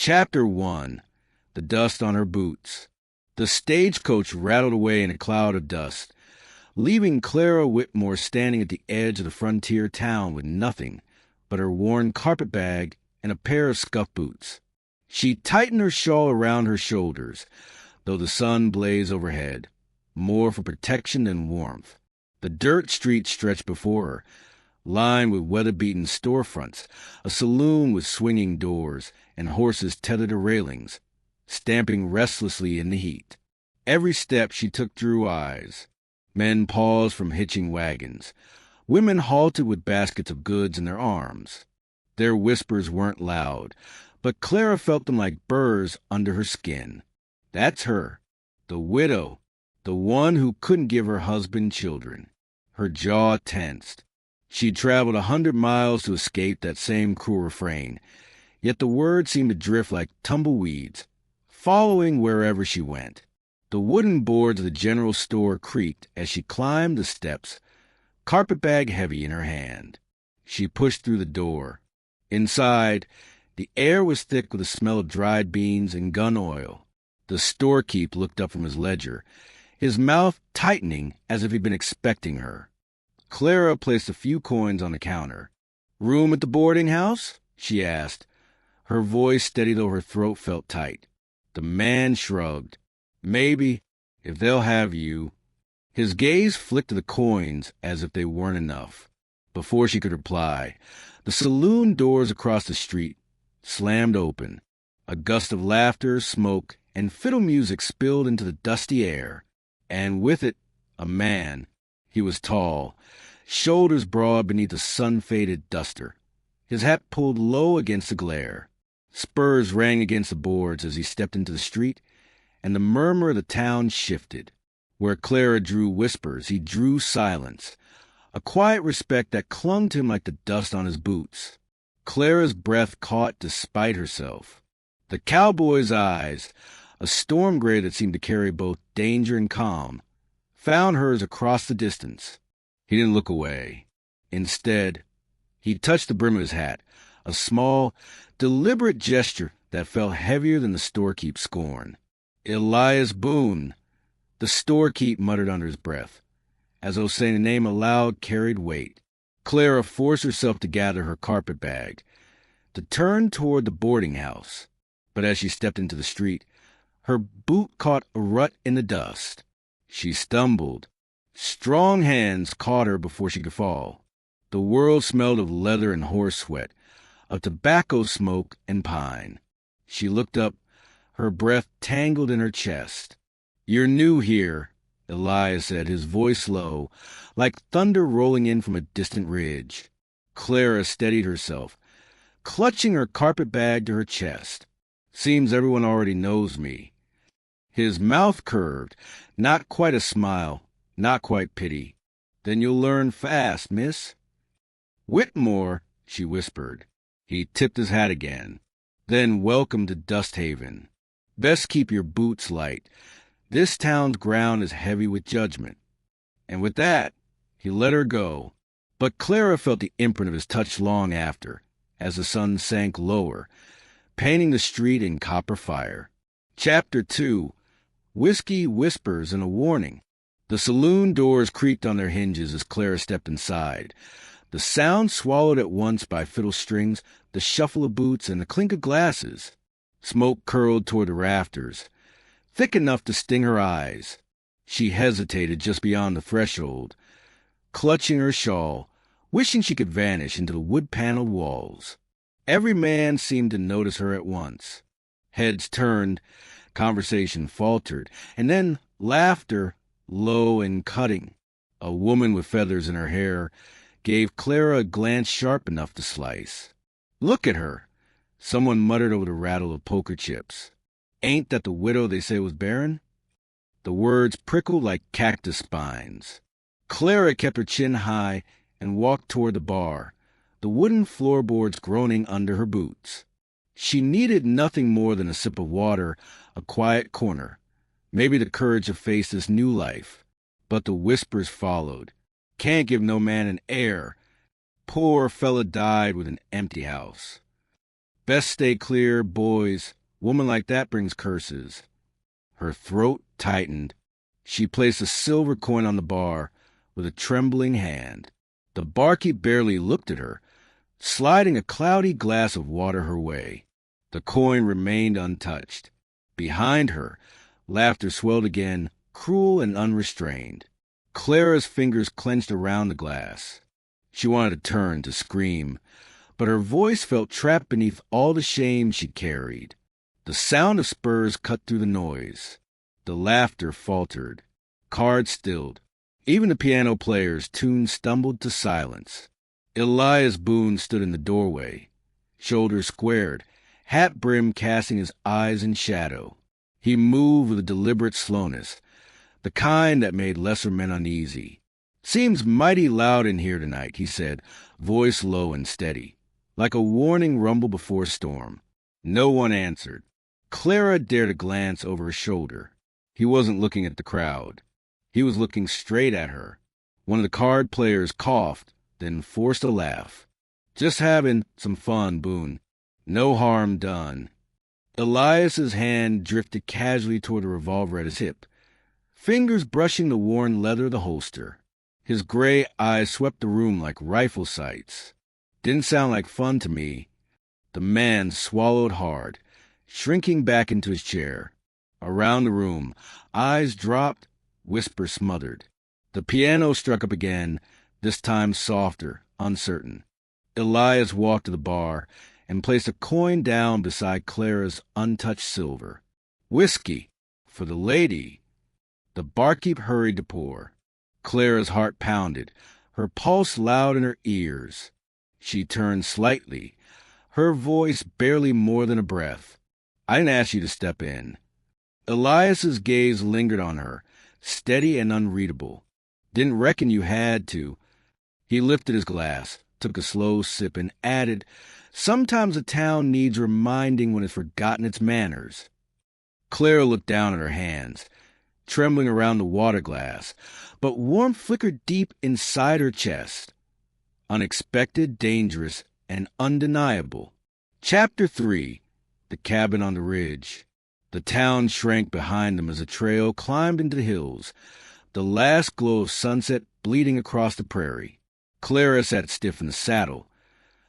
Chapter 1. The Dust on Her Boots. The stagecoach rattled away in a cloud of dust, leaving Clara Whitmore standing at the edge of the frontier town with nothing but her worn carpetbag and a pair of scuff boots. She tightened her shawl around her shoulders, though the sun blazed overhead, more for protection than warmth. The dirt street stretched before her, lined with weather-beaten storefronts, a saloon with swinging doors, and horses tethered to railings, stamping restlessly in the heat. Every step she took drew eyes. Men paused from hitching wagons. Women halted with baskets of goods in their arms. Their whispers weren't loud, but Clara felt them like burrs under her skin. That's her, the widow, the one who couldn't give her husband children. Her jaw tensed. She'd traveled 100 miles to escape that same cruel refrain, yet the words seemed to drift like tumbleweeds, following wherever she went. The wooden boards of the general store creaked as she climbed the steps, carpetbag heavy in her hand. She pushed through the door. Inside, the air was thick with the smell of dried beans and gun oil. The storekeep looked up from his ledger, his mouth tightening as if he'd been expecting her. Clara placed a few coins on the counter. "Room at the boarding house?" she asked. Her voice steady though her throat felt tight. The man shrugged. "Maybe, if they'll have you." His gaze flicked to the coins as if they weren't enough. Before she could reply, the saloon doors across the street slammed open. A gust of laughter, smoke, and fiddle music spilled into the dusty air, and with it, a man. He was tall, shoulders broad beneath a sun-faded duster, his hat pulled low against the glare. Spurs rang against the boards as he stepped into the street, and the murmur of the town shifted. Where Clara drew whispers, he drew silence, a quiet respect that clung to him like the dust on his boots. Clara's breath caught despite herself. The cowboy's eyes, a storm gray that seemed to carry both danger and calm, found hers across the distance. He didn't look away. Instead, he touched the brim of his hat, a small, deliberate gesture that felt heavier than the storekeep's scorn. "Elias Boone," the storekeep muttered under his breath, as though saying the name aloud carried weight. Clara forced herself to gather her carpetbag, to turn toward the boarding house. But as she stepped into the street, her boot caught a rut in the dust. She stumbled. Strong hands caught her before she could fall. The world smelled of leather and horse sweat, of tobacco smoke and pine. She looked up, her breath tangled in her chest. "You're new here," Elias said, his voice low, like thunder rolling in from a distant ridge. Clara steadied herself, clutching her carpetbag to her chest. "Seems everyone already knows me." His mouth curved, not quite a smile, not quite pity. "Then you'll learn fast, miss." "Whitmore," she whispered. He tipped his hat again. "Then welcome to Dust Haven. Best keep your boots light. This town's ground is heavy with judgment." And with that, he let her go. But Clara felt the imprint of his touch long after, as the sun sank lower, painting the street in copper fire. Chapter 2. Whiskey, Whispers, and a Warning. The saloon doors creaked on their hinges as Clara stepped inside. The sound swallowed at once by fiddle strings, the shuffle of boots, and the clink of glasses. Smoke curled toward the rafters, thick enough to sting her eyes. She hesitated just beyond the threshold, clutching her shawl, wishing she could vanish into the wood-paneled walls. Every man seemed to notice her at once. Heads turned, conversation faltered, and then laughter, low and cutting. A woman with feathers in her hair gave Clara a glance sharp enough to slice. "Look at her," someone muttered over the rattle of poker chips. "Ain't that the widow they say was barren?" The words prickled like cactus spines. Clara kept her chin high and walked toward the bar, the wooden floorboards groaning under her boots. She needed nothing more than a sip of water, a quiet corner, maybe the courage to face this new life. But the whispers followed. "Can't give no man an heir. Poor fella died with an empty house." Best stay clear, boys. Woman like that brings curses. Her throat tightened. She placed a silver coin on the bar with a trembling hand. The barkeep barely looked at her, sliding a cloudy glass of water her way. The coin remained untouched. Behind her, laughter swelled again, cruel and unrestrained. Clara's fingers clenched around the glass. She wanted to turn, to scream, but her voice felt trapped beneath all the shame she carried. The sound of spurs cut through the noise. The laughter faltered. Cards stilled. Even the piano player's tune stumbled to silence. Elias Boone stood in the doorway, shoulders squared, hat brim casting his eyes in shadow. He moved with a deliberate slowness, the kind that made lesser men uneasy. "Seems mighty loud in here tonight," he said, voice low and steady, like a warning rumble before a storm. No one answered. Clara dared a glance over her shoulder. He wasn't looking at the crowd. He was looking straight at her. One of the card players coughed, then forced a laugh. "Just having some fun, Boone. No harm done." Elias's hand drifted casually toward the revolver at his hip, fingers brushing the worn leather of the holster. His gray eyes swept the room like rifle sights. "Didn't sound like fun to me." The man swallowed hard, shrinking back into his chair. Around the room, eyes dropped, whisper smothered. The piano struck up again, this time softer, uncertain. Elias walked to the bar and placed a coin down beside Clara's untouched silver. "Whiskey, for the lady." The barkeep hurried to pour. Clara's heart pounded, her pulse loud in her ears. She turned slightly, her voice barely more than a breath. "I didn't ask you to step in." Elias's gaze lingered on her, steady and unreadable. "Didn't reckon you had to." He lifted his glass, took a slow sip, and added, "Sometimes a town needs reminding when it's forgotten its manners." Clara looked down at her hands, trembling around the water glass, but warmth flickered deep inside her chest. Unexpected, dangerous, and undeniable. Chapter 3. The Cabin on the Ridge. The town shrank behind them as the trail climbed into the hills, the last glow of sunset bleeding across the prairie. Clara sat stiff in the saddle,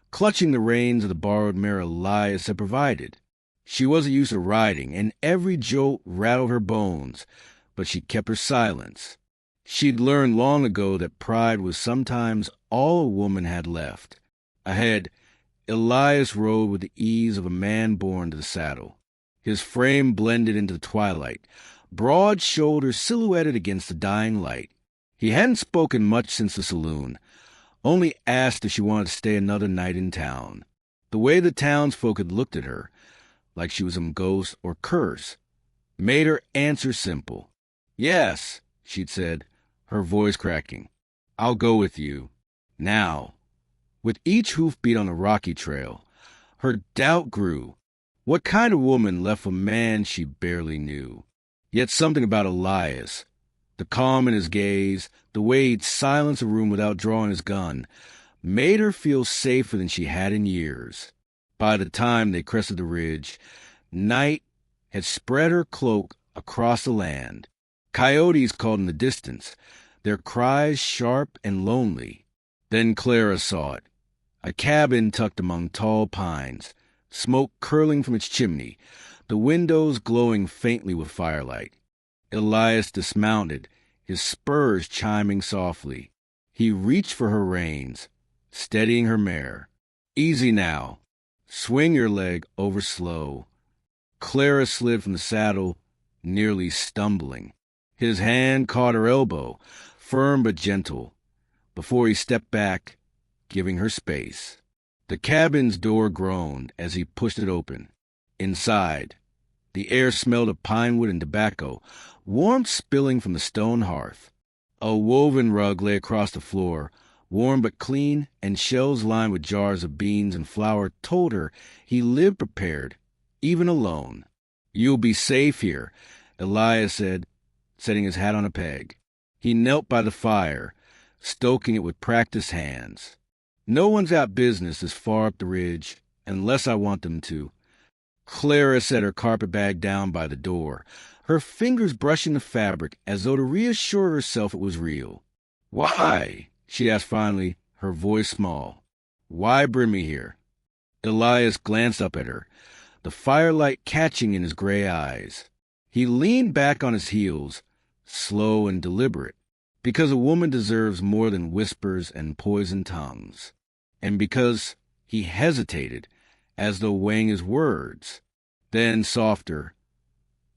clutching the reins of the borrowed mare Elias had provided. She wasn't used to riding, and every jolt rattled her bones, but she kept her silence. She'd learned long ago that pride was sometimes all a woman had left. Ahead, Elias rode with the ease of a man born to the saddle. His frame blended into the twilight, broad shoulders silhouetted against the dying light. He hadn't spoken much since the saloon, only asked if she wanted to stay another night in town. The way the townsfolk had looked at her, like she was some ghost or curse, made her answer simple. "Yes," she'd said, her voice cracking. "I'll go with you. Now." With each hoofbeat on the rocky trail, her doubt grew. What kind of woman left a man she barely knew? Yet something about Elias, the calm in his gaze, the way he'd silence a room without drawing his gun, made her feel safer than she had in years. By the time they crested the ridge, night had spread her cloak across the land. Coyotes called in the distance, their cries sharp and lonely. Then Clara saw it, a cabin tucked among tall pines, smoke curling from its chimney, the windows glowing faintly with firelight. Elias dismounted, his spurs chiming softly. He reached for her reins, steadying her mare. "Easy now. Swing your leg over slow." Clara slid from the saddle, nearly stumbling. His hand caught her elbow, firm but gentle, before he stepped back, giving her space. The cabin's door groaned as he pushed it open. Inside, the air smelled of pine wood and tobacco, warmth spilling from the stone hearth. A woven rug lay across the floor, warm but clean, and shelves lined with jars of beans and flour told her he lived prepared, even alone. "You'll be safe here," Elias said, setting his hat on a peg. He knelt by the fire, stoking it with practiced hands. "No one's got business this far up the ridge, unless I want them to. Clara set her carpetbag down by the door, her fingers brushing the fabric as though to reassure herself it was real. "Why?" she asked finally, her voice small. "Why bring me here?" Elias glanced up at her, the firelight catching in his gray eyes. He leaned back on his heels, slow and deliberate, because a woman deserves more than whispers and poisoned tongues, and because he hesitated, as though weighing his words. Then, softer,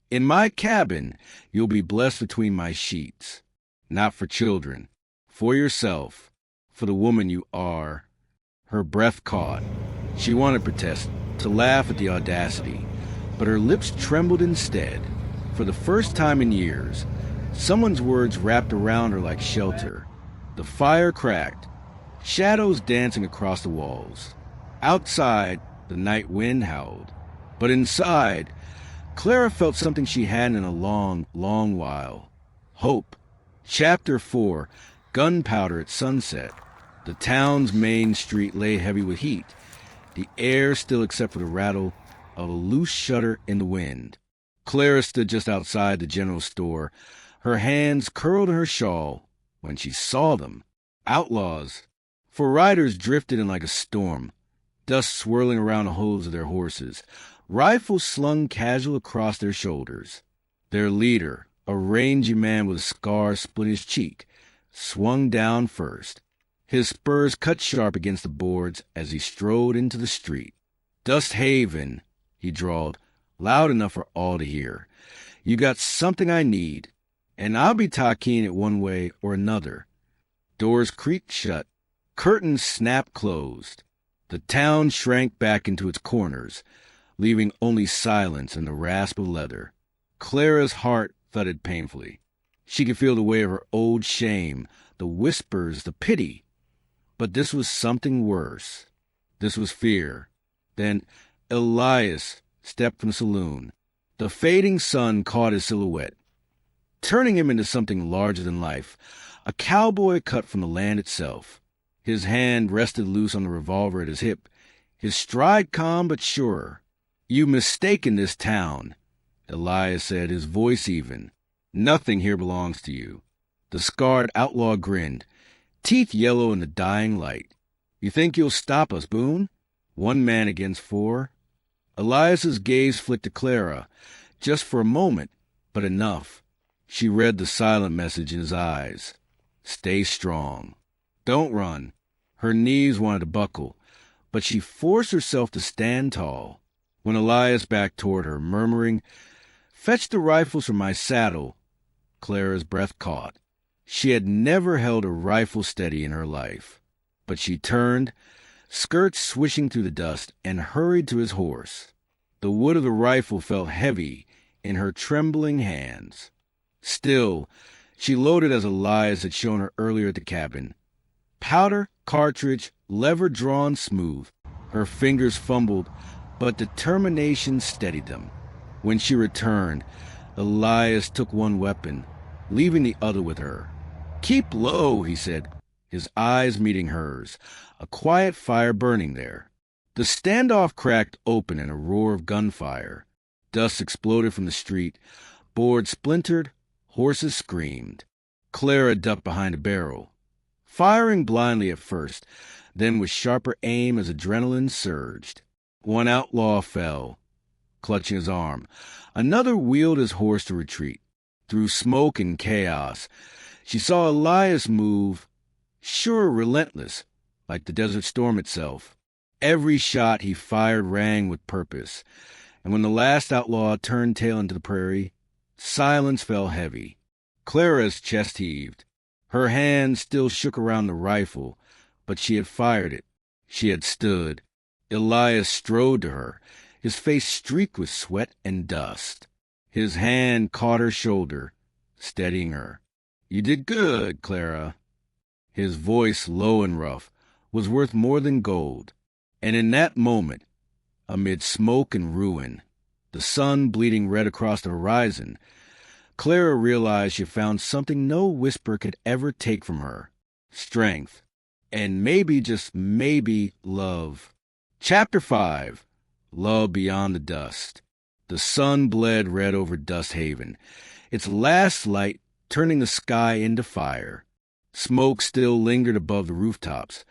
"In my cabin, you'll be blessed between my sheets. Not for children, for yourself, for the woman you are." Her breath caught. She wanted to protest, to laugh at the audacity, but her lips trembled instead. For the first time in years, someone's words wrapped around her like shelter. The fire cracked, shadows dancing across the walls. Outside, the night wind howled. But inside, Clara felt something she hadn't in a long, long while. Hope. Chapter 4, Gunpowder at Sunset. The town's main street lay heavy with heat, the air still except for the rattle of a loose shutter in the wind. Clara stood just outside the general store, her hands curled in her shawl, when she saw them. Outlaws. For riders drifted in like a storm, dust swirling around the hooves of their horses, rifles slung casual across their shoulders. Their leader, a rangy man with a scar splitting his cheek, swung down first. His spurs cut sharp against the boards as he strode into the street. "Dust Haven," he drawled, loud enough for all to hear. "You got something I need, and I'll be talking it one way or another." Doors creaked shut. Curtains snapped closed. The town shrank back into its corners, leaving only silence and the rasp of leather. Clara's heart thudded painfully. She could feel the weight of her old shame, the whispers, the pity. But this was something worse. This was fear. Then Elias stepped from the saloon. The fading sun caught his silhouette, turning him into something larger than life, a cowboy cut from the land itself. His hand rested loose on the revolver at his hip, his stride calm but sure. "You mistaken this town," Elias said, his voice even. "Nothing here belongs to you." The scarred outlaw grinned, teeth yellow in the dying light. "You think you'll stop us, Boone? One man against 4. Elias's gaze flicked to Clara, just for a moment, but enough. She read the silent message in his eyes. "Stay strong. Don't run." Her knees wanted to buckle, but she forced herself to stand tall. When Elias backed toward her, murmuring, "Fetch the rifles from my saddle," Clara's breath caught. She had never held a rifle steady in her life. But she turned, skirts swishing through the dust, and hurried to his horse. The wood of the rifle felt heavy in her trembling hands. Still, she loaded as Elias had shown her earlier at the cabin. Powder, cartridge, lever drawn smooth. Her fingers fumbled, but determination steadied them. When she returned, Elias took one weapon, leaving the other with her. "Keep low," he said, his eyes meeting hers, a quiet fire burning there. The standoff cracked open in a roar of gunfire. Dust exploded from the street, boards splintered, horses screamed. Clara ducked behind a barrel, firing blindly at first, then with sharper aim as adrenaline surged. One outlaw fell, clutching his arm. Another wheeled his horse to retreat. Through smoke and chaos, she saw Elias move, sure, relentless, like the desert storm itself. Every shot he fired rang with purpose, and when the last outlaw turned tail into the prairie, silence fell heavy. Clara's chest heaved. Her hand still shook around the rifle, but she had fired it. She had stood. Elias strode to her, his face streaked with sweat and dust. His hand caught her shoulder, steadying her. "You did good, Clara." His voice, low and rough, was worth more than gold. And in that moment, amid smoke and ruin, the sun bleeding red across the horizon, Clara realized she found something no whisper could ever take from her. Strength. And maybe, just maybe, love. Chapter 5. Love Beyond the Dust. The sun bled red over Dust Haven, its last light turning the sky into fire. Smoke still lingered above the rooftops,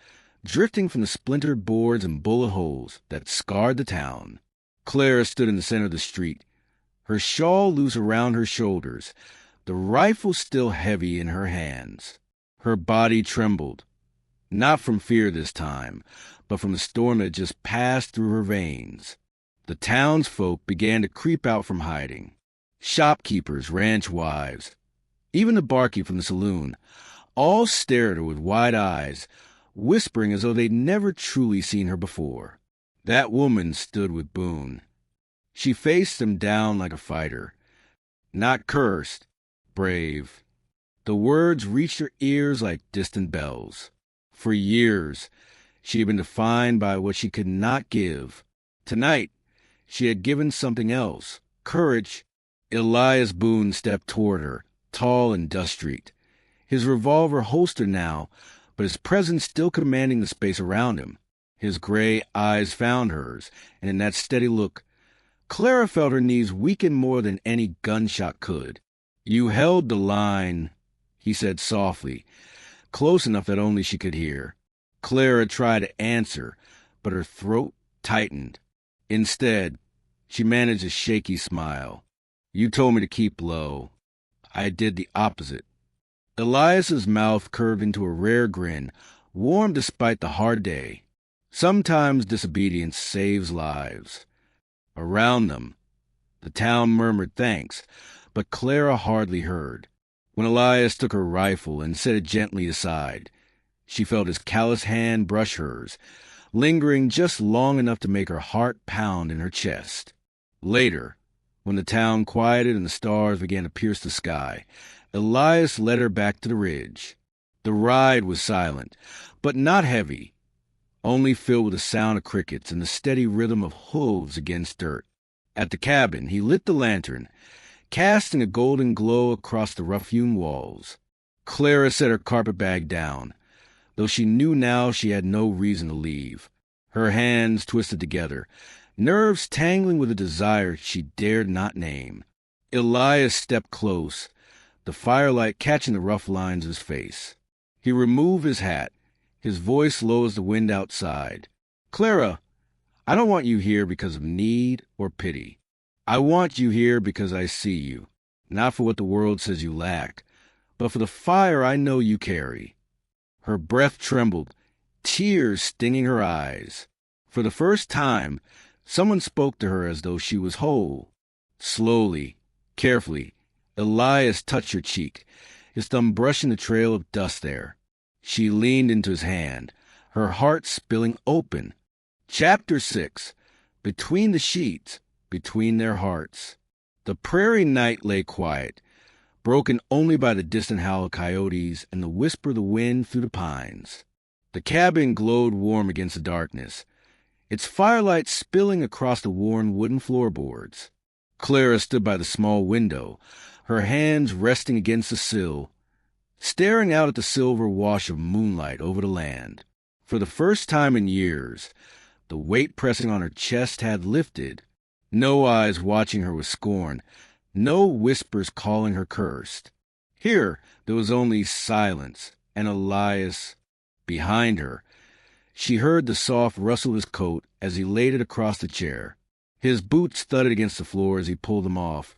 drifting from the splintered boards and bullet holes that scarred the town. Clara stood in the center of the street, her shawl loose around her shoulders, the rifle still heavy in her hands. Her body trembled, not from fear this time, but from the storm that just passed through her veins. The townsfolk began to creep out from hiding. Shopkeepers, ranch wives, even the barkeep from the saloon, all stared at her with wide eyes, whispering as though they'd never truly seen her before. That woman stood with Boone. She faced him down like a fighter. Not cursed, brave. The words reached her ears like distant bells. For years, she had been defined by what she could not give. Tonight, she had given something else, courage. Elias Boone stepped toward her, tall and dust streaked, his revolver holstered now, but his presence still commanding the space around him. His gray eyes found hers, and in that steady look, Clara felt her knees weaken more than any gunshot could. "You held the line," he said softly, close enough that only she could hear. Clara tried to answer, but her throat tightened. Instead, she managed a shaky smile. "You told me to keep low. I did the opposite." Elias's mouth curved into a rare grin, warm despite the hard day. Sometimes disobedience saves lives. Around them, the town murmured thanks, but Clara hardly heard. When Elias took her rifle and set it gently aside, she felt his callous hand brush hers, lingering just long enough to make her heart pound in her chest. Later, when the town quieted and the stars began to pierce the sky, Elias led her back to the ridge. The ride was silent, but not heavy, only filled with the sound of crickets and the steady rhythm of hooves against dirt. At the cabin, he lit the lantern, casting a golden glow across the rough-hewn walls. Clara set her carpet-bag down, though she knew now she had no reason to leave. Her hands twisted together, nerves tangling with a desire she dared not name. Elias stepped close, the firelight catching the rough lines of his face. He removed his hat, his voice low as the wind outside. "Clara, I don't want you here because of need or pity. I want you here because I see you, not for what the world says you lack, but for the fire I know you carry." Her breath trembled, tears stinging her eyes. For the first time, someone spoke to her as though she was whole. Slowly, carefully, Elias touched her cheek, his thumb brushing the trail of dust there. She leaned into his hand, her heart spilling open. Chapter 6. Between the sheets, between their hearts. The prairie night lay quiet, broken only by the distant howl of coyotes and the whisper of the wind through the pines. The cabin glowed warm against the darkness, its firelight spilling across the worn wooden floorboards. Clara stood by the small window, her hands resting against the sill, staring out at the silver wash of moonlight over the land. For the first time in years, the weight pressing on her chest had lifted. No eyes watching her with scorn, no whispers calling her cursed. Here there was only silence, and Elias behind her. She heard the soft rustle of his coat as he laid it across the chair. His boots thudded against the floor as he pulled them off,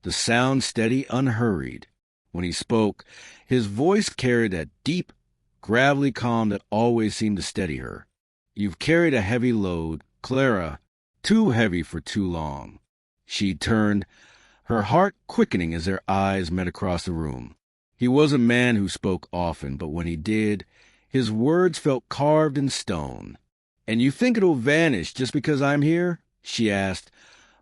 the sound steady, unhurried. When he spoke, his voice carried that deep, gravelly calm that always seemed to steady her. "You've carried a heavy load, Clara, too heavy for too long." She turned, her heart quickening as their eyes met across the room. He was a man who spoke often, but when he did, his words felt carved in stone. "And you think it'll vanish just because I'm here?" she asked,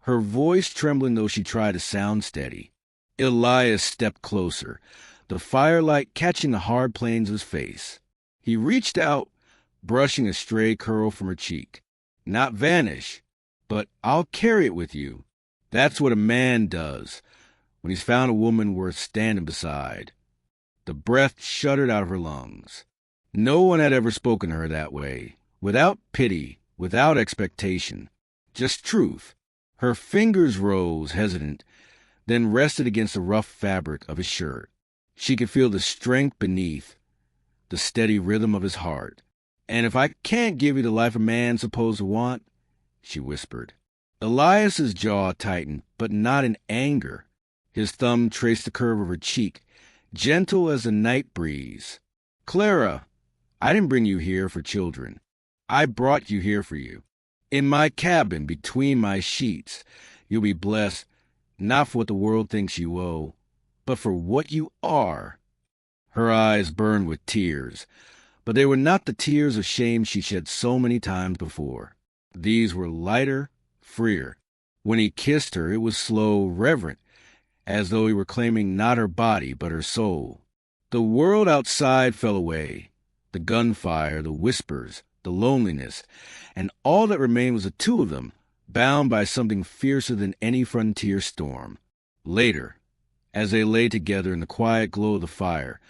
her voice trembling though she tried to sound steady. Elias stepped closer, the firelight catching the hard planes of his face. He reached out, brushing a stray curl from her cheek. "Not vanish, but I'll carry it with you. That's what a man does when he's found a woman worth standing beside." The breath shuddered out of her lungs. No one had ever spoken to her that way, without pity, without expectation, just truth. Her fingers rose, hesitant, then rested against the rough fabric of his shirt. She could feel the strength beneath, the steady rhythm of his heart. "And if I can't give you the life a man's supposed to want," she whispered. Elias's jaw tightened, but not in anger. His thumb traced the curve of her cheek, gentle as a night breeze. "Clara, I didn't bring you here for children. I brought you here for you. In my cabin, between my sheets, you'll be blessed, not for what the world thinks you owe, but for what you are." Her eyes burned with tears, but they were not the tears of shame she shed so many times before. These were lighter, freer. When he kissed her, it was slow, reverent, as though he were claiming not her body, but her soul. The world outside fell away, the gunfire, the whispers, the loneliness, and all that remained was the two of them, bound by something fiercer than any frontier storm. Later, as they lay together in the quiet glow of the fire,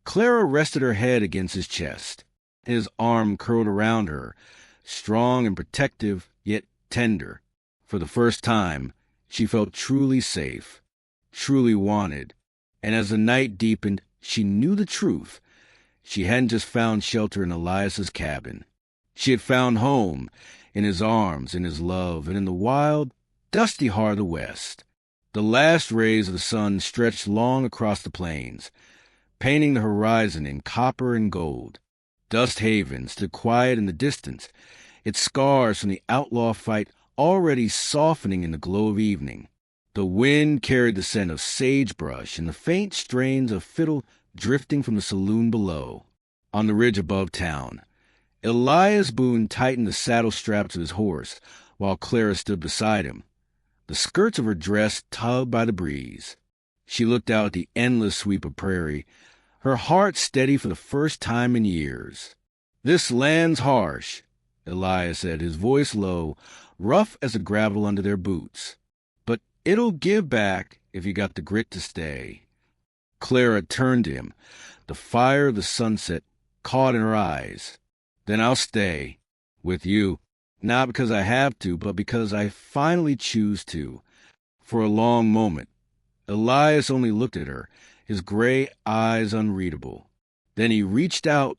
Clara rested her head against his chest. His arm curled around her, strong and protective, yet tender. For the first time, she felt truly safe, truly wanted, and as the night deepened, she knew the truth. She hadn't just found shelter in Elias's cabin. She had found home, in his arms, in his love, and in the wild, dusty heart of the West. The last rays of the sun stretched long across the plains, painting the horizon in copper and gold. Dust Haven stood quiet in the distance, its scars from the outlaw fight already softening in the glow of evening. The wind carried the scent of sagebrush and the faint strains of fiddle drifting from the saloon below. On the ridge above town, Elias Boone tightened the saddle straps of his horse while Clara stood beside him, the skirts of her dress tugged by the breeze. She looked out at the endless sweep of prairie, her heart steady for the first time in years. "This land's harsh," Elias said, his voice low, rough as the gravel under their boots. "But it'll give back if you got the grit to stay." Clara turned to him, the fire of the sunset caught in her eyes. "Then I'll stay. With you. Not because I have to, but because I finally choose to." For a long moment, Elias only looked at her, his gray eyes unreadable. Then he reached out,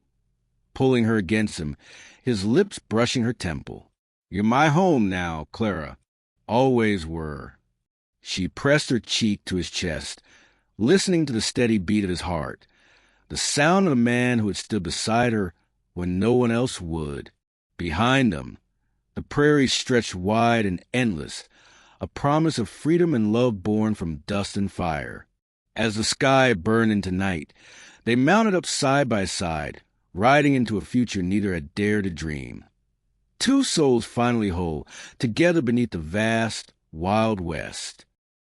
pulling her against him, his lips brushing her temple. "You're my home now, Clara. Always were." She pressed her cheek to his chest, listening to the steady beat of his heart, the sound of the man who had stood beside her when no one else would. Behind them, the prairie stretched wide and endless, a promise of freedom and love born from dust and fire. As the sky burned into night, they mounted up side by side, riding into a future neither had dared to dream. Two souls finally whole, together beneath the vast, wild West.